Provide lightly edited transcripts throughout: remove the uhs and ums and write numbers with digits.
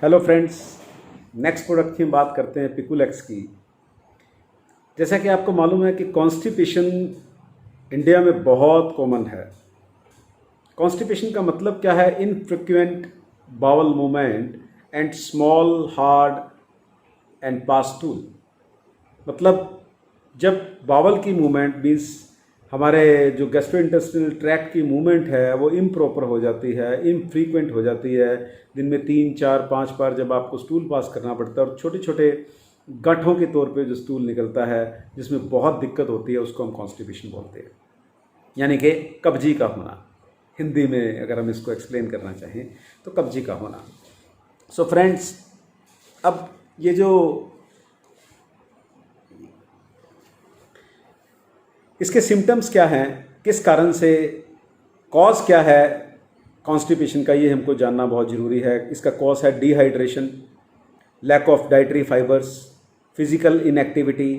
Hello friends, next product की हम बात करते हैं पिकुलेक्स की। जैसा कि आपको मालूम है कि कॉन्स्टिपेशन इंडिया में बहुत कॉमन है। कॉन्स्टिपेशन का मतलब क्या है? Infrequent bowel movement and small hard and pass tool. मतलब जब बावल की मूवमेंट मीन्स हमारे जो गैस्ट्रोइंटेस्टिनल ट्रैक्ट की मूवमेंट है वो इम्प्रॉपर हो जाती है, इनफ्रीक्वेंट हो जाती है। दिन में 3 4 5 बार जब आपको स्टूल पास करना पड़ता है और छोटे छोटे गड्ढों के तौर पे जो स्टूल निकलता है जिसमें बहुत दिक्कत होती है, उसको हम कॉन्स्टिपेशन बोलते हैं, यानी कि कब्जी का होना। हिंदी में अगर हम इसको एक्सप्लेन करना चाहें तो कब्जी का होना। सो फ्रेंड्स, अब ये जो इसके सिम्टम्स क्या हैं, किस कारण से, कॉज क्या है कॉन्स्टिपेशन का, ये हमको जानना बहुत ज़रूरी है। इसका कॉज है dehydration, lack of dietary fibres, physical inactivity,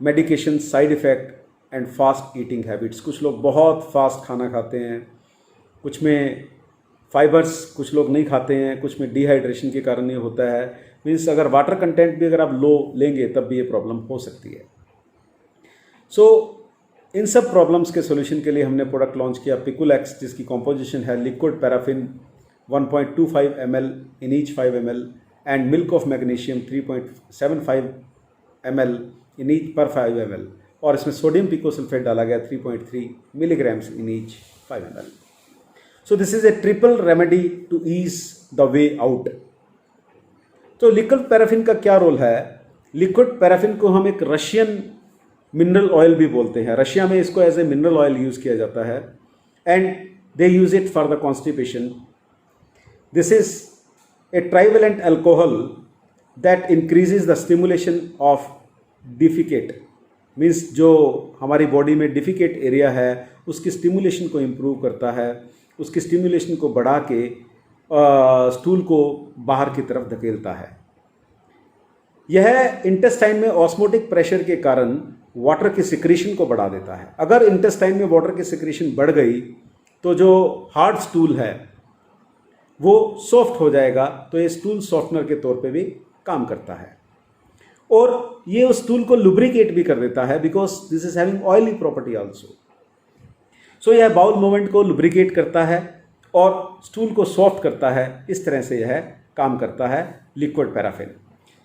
medication side effect and fast eating habits. कुछ लोग बहुत फास्ट खाना खाते हैं, कुछ में फाइबर्स कुछ लोग नहीं खाते हैं, कुछ में डिहाइड्रेशन के कारण ये होता है। मीन्स अगर वाटर कंटेंट भी अगर आप लो लेंगे तब भी ये प्रॉब्लम हो सकती है। इन सब प्रॉब्लम्स के सोल्यूशन के लिए हमने प्रोडक्ट लॉन्च किया पिकुलेक्स, जिसकी कॉम्पोजिशन है liquid paraffin 1.25 ml in each 5 ml and milk of magnesium 3.75 ml in each पर 5 ml, और इसमें सोडियम पिकोसल्फेट डाला गया 3.3 milligrams in each 5 ml। So this is a triple remedy to ease the way out. तो liquid paraffin का क्या role है? Liquid paraffin को हम एक रशियन मिनरल ऑयल भी बोलते हैं। रशिया में इसको as a mineral oil use किया जाता है and they use it for the constipation. This is a trivalent alcohol that increases the stimulation of defecate, means जो हमारी बॉडी में डिफिकेट एरिया है उसकी स्टिमुलेशन को इम्प्रूव करता है, उसकी स्टिमुलेशन को बढ़ा के स्टूल को बाहर की तरफ धकेलता है। यह इंटेस्टाइन में ऑस्मोटिक प्रेशर के कारण वाटर की सिक्रीशन को बढ़ा देता है। अगर इंटेस्टाइन में वाटर की सिक्रीशन बढ़ गई तो जो हार्ड स्टूल है वो सॉफ्ट हो जाएगा, तो ये स्टूल सॉफ्टनर के तौर पे भी काम करता है और ये उस स्टूल को लुब्रिकेट भी कर देता है, because this is having oily property also. So यह बाउल मूवमेंट को लुब्रिकेट करता है और स्टूल को सॉफ्ट करता है। इस तरह से यह काम करता है लिक्विड पैराफिन।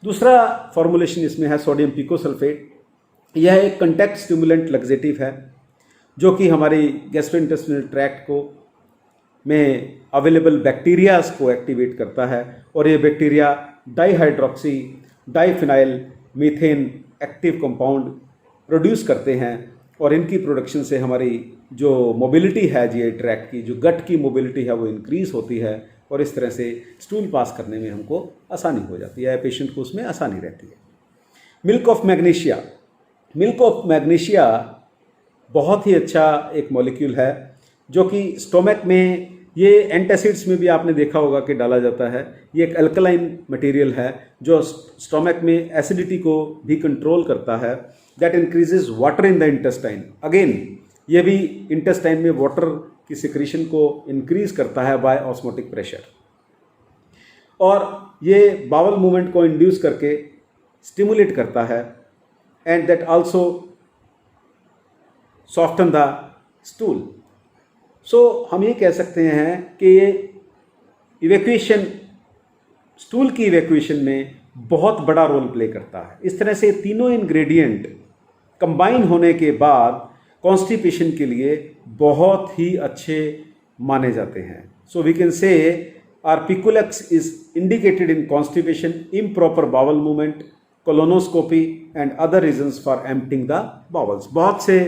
दूसरा फॉर्मुलेशन इसमें है सोडियम पिकोसल्फेट। यह एक कंटैक्ट स्टिमुलेंट लग्जेटिव है जो कि हमारी गैस्ट्रोइंटेस्टिनल ट्रैक्ट को में अवेलेबल बैक्टीरियाज को एक्टिवेट करता है और ये bacteria dihydroxy diphenyl methane active compound produce करते हैं और इनकी प्रोडक्शन से हमारी जो मोबिलिटी है जीआई ट्रैक्ट की, जो गट की मोबिलिटी है वो इंक्रीज होती है और इस तरह से स्टूल पास करने में हमको आसानी हो जाती है, पेशेंट को उसमें आसानी रहती है। Milk of magnesia, milk of magnesia बहुत ही अच्छा एक मॉलिक्यूल है जो कि स्टोमक में, ये एंटासिड्स में भी आपने देखा होगा कि डाला जाता है। ये एक अल्कलाइन मटेरियल है जो स्टोमक में एसिडिटी को भी कंट्रोल करता है, that increases water in the intestine. Again ये भी इंटेस्टाइन में वाटर की सिक्रीशन को इंक्रीज करता है बाय ऑस्मोटिक प्रेशर, और ये बावल मूवमेंट को इंड्यूस करके स्टिमुलेट करता है and that also soften the stool. So हम ये कह सकते हैं कि ये इवैक्यूएशन, स्टूल की इवैक्यूएशन में बहुत बड़ा रोल प्ले करता है। इस तरह से तीनों इंग्रेडिएंट कंबाइन होने के बाद कॉन्स्टिपेशन के लिए बहुत ही अच्छे माने जाते हैं। So we can say are Picolax is indicated in constipation, improper bowel movement, colonoscopy and other reasons for emptying the bowels. बहुत से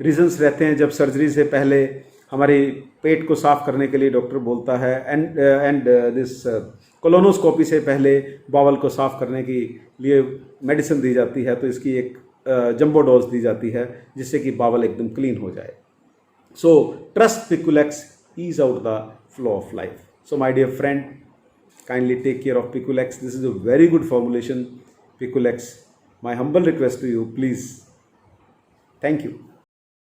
रीजंस रहते हैं जब सर्जरी से पहले हमारे पेट को साफ करने के लिए डॉक्टर बोलता है, एंड दिस कोलोनोस्कोपी से पहले बावल को साफ करने के लिए मेडिसिन दी जाती है, तो इसकी एक जंबो डोज दी जाती है जिससे कि बावल एकदम क्लीन हो जाए। So trust Picolax, ease out the flow of life. So my dear friend, kindly take care of Piculex. This is a very good formulation, Piculex. My humble request to you, please. Thank you.